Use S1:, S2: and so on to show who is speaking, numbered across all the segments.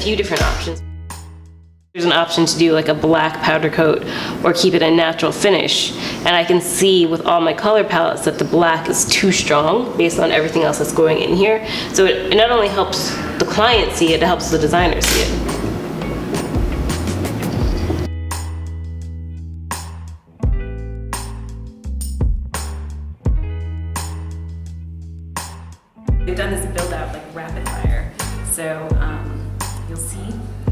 S1: few different options. There's an option to do like a black powder coat or keep it a natural finish. And I can see with all my color palettes that the black is too strong based on everything else that's going in here. So it not only helps the client see it, it helps the designer see it. We've done this build out like rapid fire. So you'll see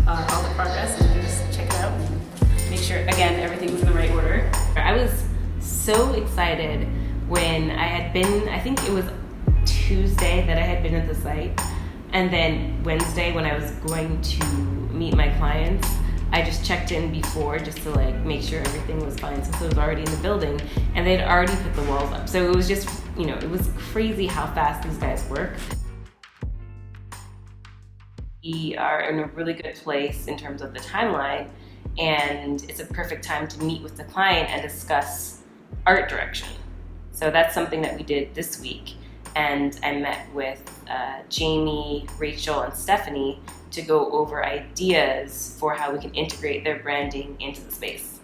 S1: all the progress, and you can just check it out and make sure, again, everything's in the right order. I was so excited when I had been, I think it was Tuesday that I had been at the site, and then Wednesday when I was going to meet my clients, I just checked in before just to like make sure everything was fine since it was already in the building, and they'd already put the walls up. So it was just, you know, it was crazy how fast these guys work. We are in a really good place in terms of the timeline, and it's a perfect time to meet with the client and discuss art direction. So that's something that we did this week, and I met with Jamie, Rachel, and Stephanie to go over ideas for how we can integrate their branding into the space.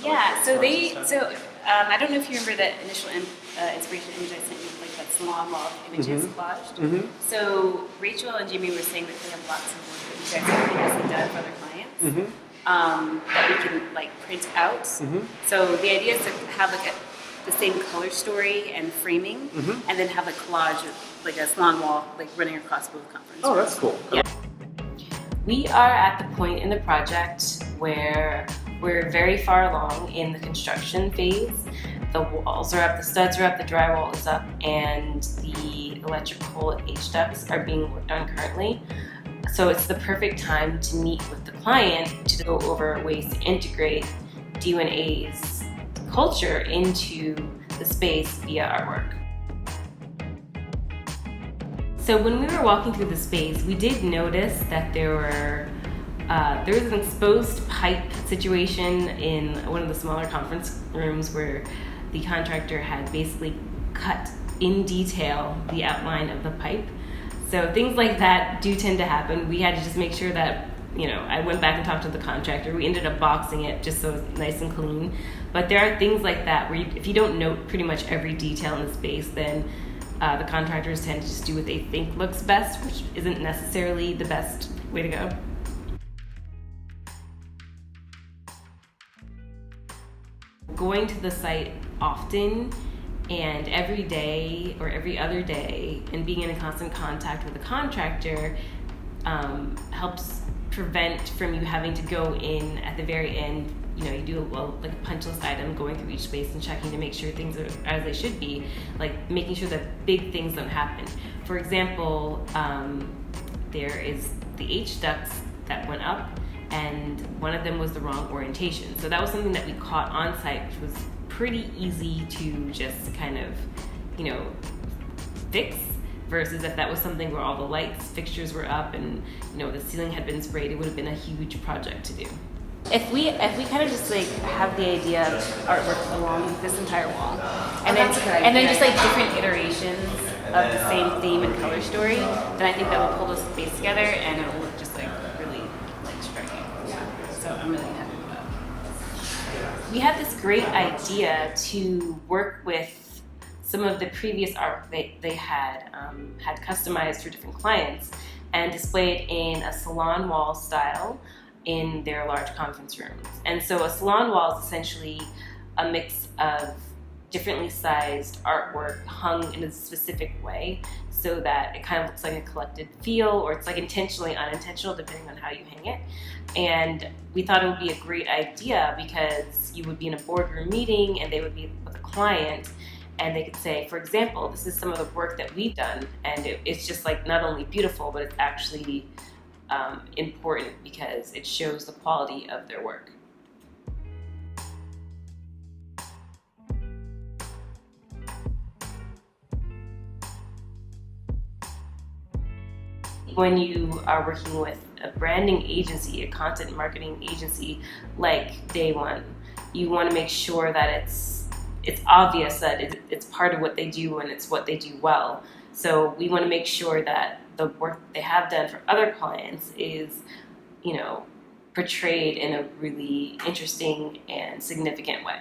S1: Yeah, so I don't know if you remember that initial inspiration image I sent you, like that salon wall images collaged. So Rachel and Jamie were saying that they have lots of work that you guys have previously done for other clients that we can like print out. So the idea is to have like the same color story and framing, and then have a collage of like a salon wall like running across both conference rooms.
S2: That's cool.
S1: Yeah. We are at the point in the project where we're very far along in the construction phase. The walls are up, the studs are up, the drywall is up, and the electrical H ducts are being worked on currently. So it's the perfect time to meet with the client to go over ways to integrate D&A's culture into the space via artwork. So when we were walking through the space, we did notice that there was an exposed pipe situation in one of the smaller conference rooms where the contractor had basically cut in detail the outline of the pipe. So things like that do tend to happen. We had to just make sure that, you know, I went back and talked to the contractor. We ended up boxing it just so it's nice and clean. But there are things like that where if you don't note pretty much every detail in the space, then the contractors tend to just do what they think looks best, which isn't necessarily the best way to go. Going to the site often and every day or every other day and being in constant contact with the contractor helps prevent from you having to go in at the very end. You know, you do like a punch list item, going through each space and checking to make sure things are as they should be, like making sure that big things don't happen. For example, there is the H ducts that went up, and one of them was the wrong orientation. So that was something that we caught on site, which was pretty easy to just kind of, you know, fix, versus if that was something where all the lights, fixtures were up and, you know, the ceiling had been sprayed, it would have been a huge project to do. If we kind of just like have the idea of artwork along this entire wall, and then just like different iterations of the same theme and color story, then I think that will pull the space together and it'll look just like really like striking. Yeah. So I'm really happy with that. We had this great idea to work with some of the previous art they had customized for different clients and displayed in a salon wall style in their large conference rooms. And so a salon wall is essentially a mix of differently sized artwork hung in a specific way so that it kind of looks like a collected feel, or it's like intentionally unintentional depending on how you hang it. And we thought it would be a great idea because you would be in a boardroom meeting and they would be with a client and they could say, for example, this is some of the work that we've done, and it's just like not only beautiful, but it's actually important because it shows the quality of their work. When you are working with a branding agency, a content marketing agency like Day One, you want to make sure that it's obvious that it's part of what they do and it's what they do well. So we want to make sure that the work they have done for other clients is, you know, portrayed in a really interesting and significant way.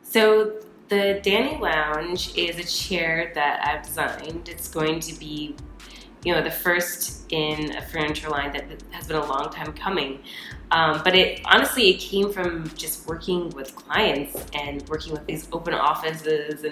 S1: So the Dani Lounge is a chair that I've designed. It's going to be, you know, the first in a furniture line that has been a long time coming. But it came from just working with clients and working with these open offices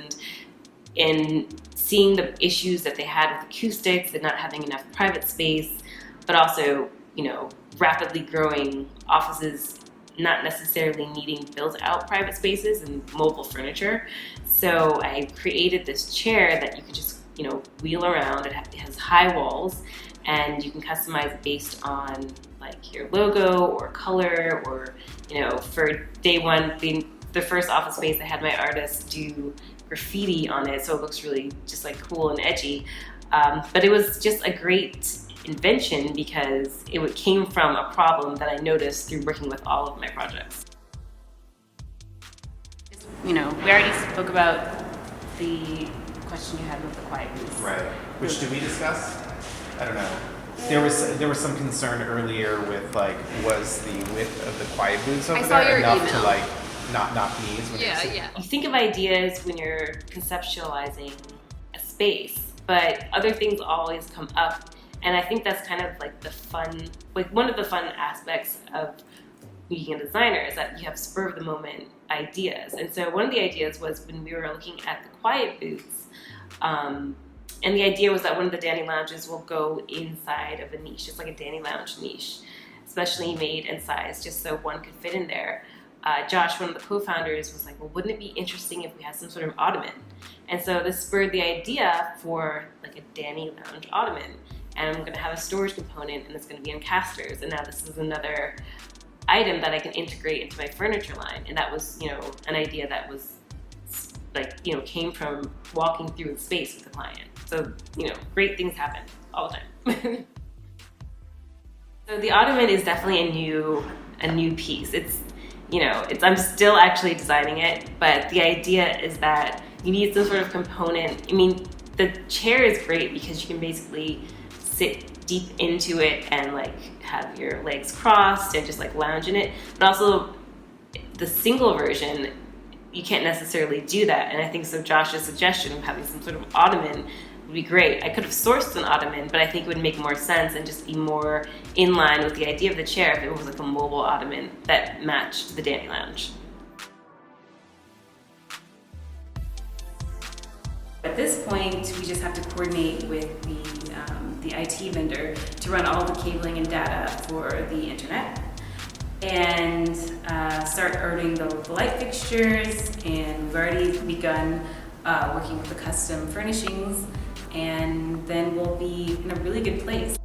S1: and seeing the issues that they had with acoustics and not having enough private space, but also, you know, rapidly growing offices not necessarily needing built out private spaces and mobile furniture. So I created this chair that you could just, you know, wheel around. It has high walls and you can customize it based on like your logo or color, or, you know, for day one, the first office space, I had my artist do graffiti on it, so it looks really just like cool and edgy. But it was just a great invention because it came from a problem that I noticed through working with all of my projects.
S2: You know, we already spoke about the question you had with the quiet booths.
S3: Right. Which did we discuss? I don't know. There was some concern earlier with like, was the width of the quiet booths over there enough to like not knock knees?
S2: Yeah.
S1: You think of ideas when you're conceptualizing a space, but other things always come up. And I think that's kind of like the fun, like one of the fun aspects of being a designer is that you have spur of the moment ideas. And so one of the ideas was when we were looking at the quiet booths, and the idea was that one of the Dani lounges will go inside of a niche. It's like a Dani lounge niche, especially made and sized just so one could fit in there. Josh, one of the co-founders, was like, well, wouldn't it be interesting if we had some sort of ottoman? And so this spurred the idea for like a Dani lounge ottoman. And I'm gonna have a storage component and it's gonna be on casters. And now this is another item that I can integrate into my furniture line. And that was, you know, an idea that was like, you know, came from walking through the space with the client. So, you know, great things happen all the time. So the ottoman is definitely a new piece. It's, you know, I'm still actually designing it, but the idea is that you need some sort of component. I mean, the chair is great because you can basically sit deep into it and like have your legs crossed and just like lounge in it. But also the single version, you can't necessarily do that. And I think so Josh's suggestion of having some sort of ottoman would be great. I could have sourced an ottoman, but I think it would make more sense and just be more in line with the idea of the chair if it was like a mobile ottoman that matched the Dani Lounge.
S2: At this point, we just have to coordinate with the IT vendor to run all the cabling and data for the internet, and start ordering the light fixtures. And we've already begun working with the custom furnishings, and then we'll be in a really good place.